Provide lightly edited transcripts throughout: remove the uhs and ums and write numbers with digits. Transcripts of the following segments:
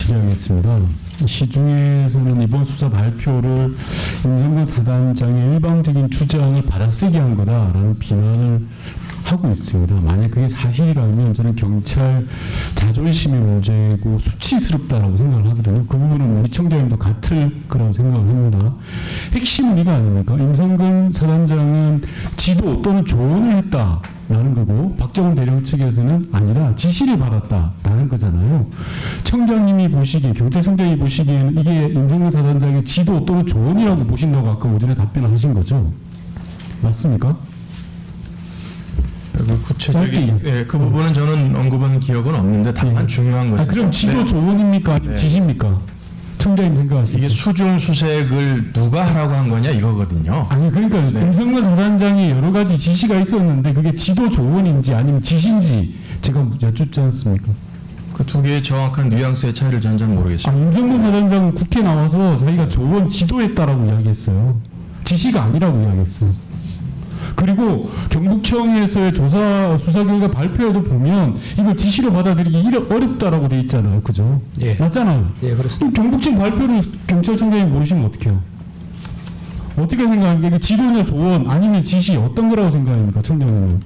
질의하겠습니다. 시중에서는 이번 수사 발표를 임성근 사단장의 일방적인 주장을 받아쓰기 한 거다라는 비난을 하고 있습니다. 만약 그게 사실이라면 저는 경찰 자존심의 문제고 수치스럽다라고 생각을 하거든요. 그 부분은 우리 청장님도 같을 거라고 생각을 합니다. 핵심은 이거 아닙니까? 임성근 사단장은 지도 또는 조언을 했다라는 거고 박정훈 대령 측에서는 아니라 지시를 받았다라는 거잖아요. 청장님이 보시기에, 경찰청장이 보시기에는 이게 임성근 사단장의 지도 또는 조언이라고 보신다고 아까 오전에 답변을 하신 거죠? 맞습니까? 구체적인 그 부분은 저는 언급한 기억은 없는데 다만 중요한 것은 그럼 지도 조언입니까? 아니면 지시입니까? 청장님 생각하시죠? 이게 수중 수색을 누가 하라고 한 거냐 이거거든요. 아니 그러니까 임성근 사단장이 여러 가지 지시가 있었는데 그게 지도 조언인지 아니면 지시인지 제가 여쭙지 않습니까? 그 두 개의 정확한 뉘앙스의 차이를 전 잘 모르겠습니다. 임성근 사단장은 국회 나와서 자기가 조언 지도했다라고 이야기했어요. 지시가 아니라고 이야기했어요. 그리고 경북청에서의 조사 수사 결과 발표에도 보면 이걸 지시로 받아들이기 어렵다라고 돼 있잖아요. 그죠? 예. 맞잖아요. 예, 그렇습니다. 경북청 발표를 경찰청장이 모르시면 어떡해요? 어떻게 생각합니까? 이게 지도냐 조언 아니면 지시 어떤 거라고 생각합니까? 청장님은?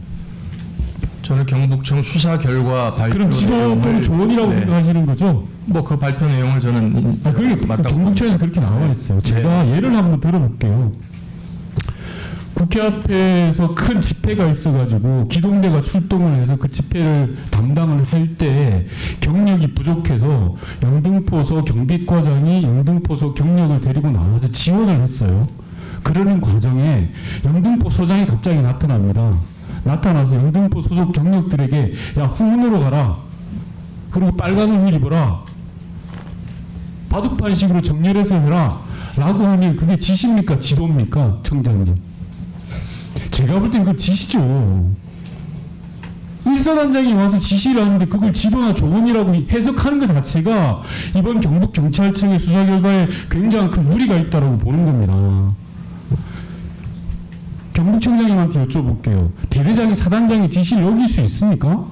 저는 경북청 수사 결과 발표 그럼 지도 또는 조언이라고 생각하시는 거죠? 뭐 그 발표 내용을 저는 그게 경북청에서 그렇게 나와 있어요. 제가 예를 한번 들어볼게요. 국회 앞에서 큰 집회가 있어가지고 기동대가 출동을 해서 그 집회를 담당을 할 때 경력이 부족해서 영등포소 경비과장이 영등포소 경력을 데리고 나와서 지원을 했어요. 그러는 과정에 영등포 소장이 갑자기 나타납니다. 나타나서 영등포 소속 경력들에게 야 후문으로 가라. 그리고 빨간 옷을 입어라. 바둑판식으로 정렬해서 해라. 라고 하면 그게 지시입니까? 지도입니까? 청장님. 제가 볼 땐 그건 지시죠. 일사단장이 와서 지시를 하는데 그걸 지도나 조언이라고 해석하는 것 자체가 이번 경북경찰청의 수사 결과에 굉장히 큰 무리가 있다고 보는 겁니다. 경북청장님한테 여쭤볼게요. 대대장이 사단장의 지시를 어길 수 있습니까?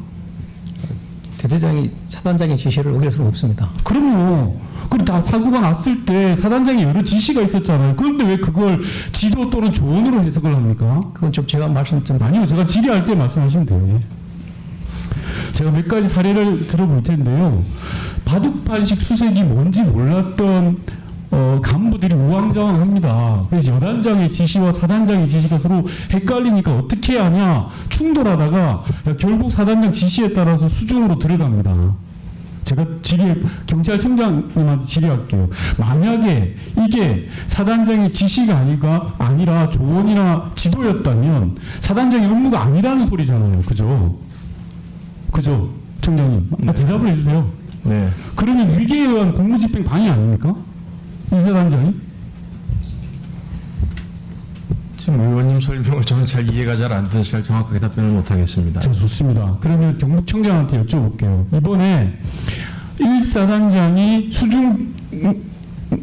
대대장이 사단장의 지시를 어길 수는 없습니다. 그럼요. 그리고 다 사고가 났을 때 사단장이 여러 지시가 있었잖아요. 그런데 왜 그걸 지도 또는 조언으로 해석을 합니까? 그건 좀 제가 말씀 좀 아니요. 제가 질의할 때 말씀하시면 돼요. 제가 몇 가지 사례를 들어볼 텐데요. 바둑판식 수색이 뭔지 몰랐던 간부들이 우왕좌왕합니다. 그래서 여단장의 지시와 사단장의 지시가 서로 헷갈리니까 어떻게 하냐 충돌하다가 결국 사단장 지시에 따라서 수중으로 들어갑니다. 제가 경찰청장님한테 질의할게요. 만약에 이게 사단장의 지시가 아니라 조언이나 지도였다면 사단장의 업무가 아니라는 소리잖아요. 그죠? 그죠? 청장님. 대답을 해주세요. 네. 그러면 위계에 의한 공무집행 방해 아닙니까? 이 사단장이? 지금 의원님 설명을 저는 잘 이해가 잘 안 돼서 잘 정확하게 답변을 못 하겠습니다. 자, 좋습니다. 그러면 경북청장한테 여쭤볼게요. 이번에 1사단장이 수중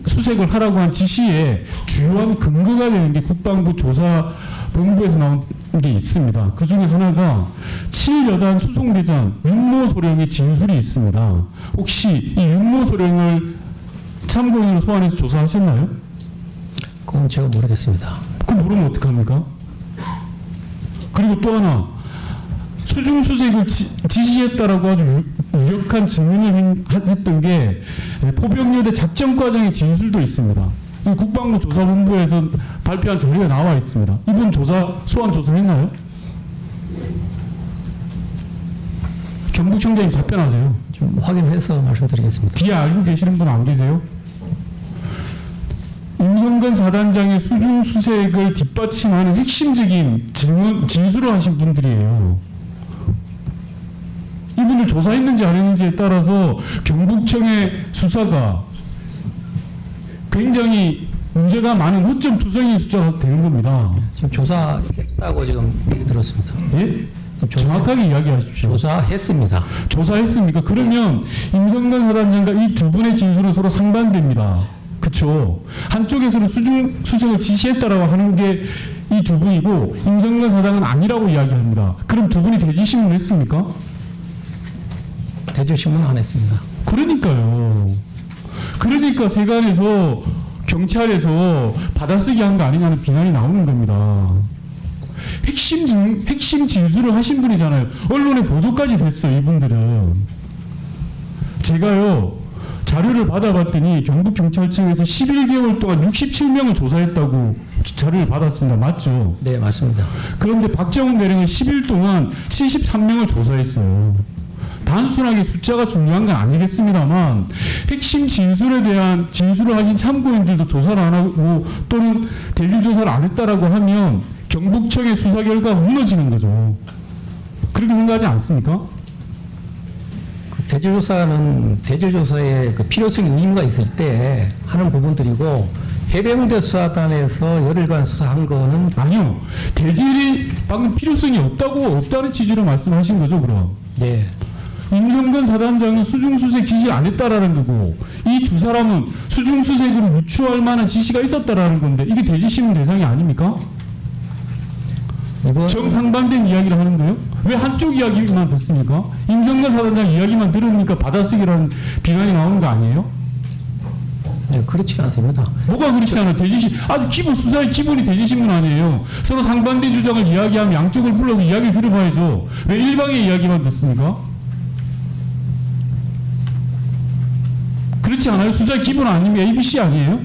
수색을 하라고 한 지시에 주요한 근거가 되는 게 국방부 조사본부에서 나온 게 있습니다. 그 중에 하나가 7여단 수송대장 윤모소령의 진술이 있습니다. 혹시 이 윤모소령을 참고인으로 소환해서 조사하셨나요? 그건 제가 모르겠습니다. 그럼 모르면 어떡합니까? 그리고 또 하나 수중 수색을 지시했다라고 아주 유력한 증언을 했던 게 포병여대 작전과장의 진술도 있습니다. 이 국방부 조사본부에서 발표한 자료가 나와 있습니다. 이분 소환 조사했나요? 경북청장님 답변하세요. 좀 확인해서 말씀드리겠습니다. 뒤에 알고 계시는 분 안 계세요? 임성근 사단장의 수중 수색을 뒷받침하는 핵심적인 진술을 하신 분들이에요. 이분을 조사했는지 안 했는지에 따라서 경북청의 수사가 굉장히 문제가 많은 허점 투성이 숫자가 되는 겁니다. 지금 조사했다고 지금 얘기 들었습니다. 예? 정확하게 이야기하십시오. 조사했습니다. 조사했습니까? 그러면 임성근 사단장과 이 두 분의 진술은 서로 상반됩니다. 그렇죠. 한쪽에서는 수중 수색을 지시했다라고 하는 게 이 두 분이고 임성근 사장은 아니라고 이야기합니다. 그럼 두 분이 대지신문을 했습니까? 대질신문은 안 했습니다. 그러니까요. 그러니까 세관에서 경찰에서 받아쓰기 한 거 아니냐는 비난이 나오는 겁니다. 핵심 진술을 하신 분이잖아요. 언론에 보도까지 됐어, 이분들은. 제가요, 자료를 받아봤더니 경북경찰청에서 11개월 동안 67명을 조사했다고 자료를 받았습니다. 맞죠? 네, 맞습니다. 그런데 박정훈 대령은 10일 동안 73명을 조사했어요. 단순하게 숫자가 중요한 건 아니겠습니다만 핵심 진술에 대한 진술을 하신 참고인들도 조사를 안 하고 또는 대질 조사를 안 했다라고 하면 경북청의 수사 결과가 무너지는 거죠. 그렇게 생각하지 않습니까? 그 대질조사의 그 필요성이 의무가 있을 때 하는 부분들이고 해병대 수사단에서 열흘간 수사한 거는 아니요. 대질이 방금 필요성이 없다는 취지로 말씀하신 거죠, 그럼? 예, 임성근 사단장은 수중수색 지시를 안 했다라는 거고 이 두 사람은 수중수색으로 유추할 만한 지시가 있었다라는 건데 이게 대지신문 대상이 아닙니까? 이번 정상반된 이야기를 하는 거예요? 왜 한쪽 이야기만 듣습니까? 임성근 사단장 이야기만 들으니까 받아쓰기라는 비난이 나오는 거 아니에요? 네, 그렇지가 않습니다. 뭐가 그렇지 않아? 대지신 아주 기본 수사의 기본이 대지신문 아니에요? 서로 상반된 주장을 이야기하면 양쪽을 불러서 이야기를 들어봐야죠. 왜 일방의 이야기만 듣습니까? 그렇지 않아요? 수사의 기본 아니면 ABC 아니에요?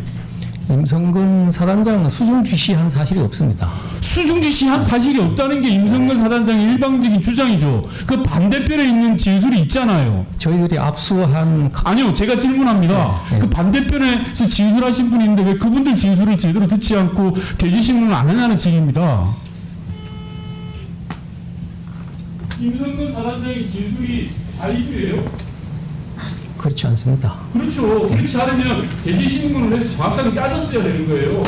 임성근 사단장은 수중 지시한 사실이 없습니다. 수중 지시한 사실이 없다는 게 임성근 사단장의 일방적인 주장이죠. 그 반대편에 있는 진술이 있잖아요. 저희들이 압수한 아니요, 제가 질문합니다. 네. 그 반대편에서 진술하신 분이 있는데 왜 그분들 진술을 제대로 듣지 않고 대지신문을 안 하냐는 질의입니다. 임성근 사단장의 진술이 발입이에요? 그렇지 않습니다. 그렇죠. 그렇지 않으면 대지신문을 해서 정확하게 따졌어야 되는 거예요.